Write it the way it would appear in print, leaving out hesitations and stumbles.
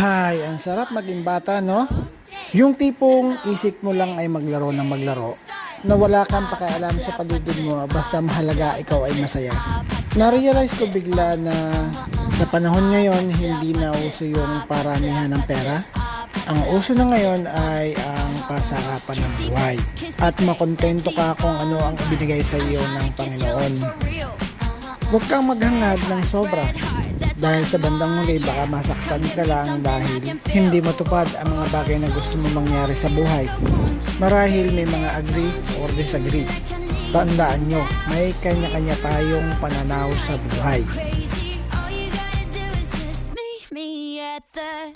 Hay, ang sarap maging bata, no? Yung tipong isip mo lang ay maglaro ng maglaro, na wala kang pakialam sa paligid mo basta mahalaga ikaw ay masaya. Na-realize ko bigla na sa panahon ngayon, hindi na uso yung paramihan ng pera. Ang uso na ngayon ay ang pasarapan ng buhay. At makontento ka kung ano ang ibinigay sa iyo ng Panginoon. Huwag kang maghangad ng sobra. Dahil sa bandang huli baka masaktan ka lang dahil hindi matupad ang mga bagay na gusto mo mangyari sa buhay. Marahil may mga agree or disagree. Tandaan nyo, may kanya-kanya tayong pananaw sa buhay. Me at the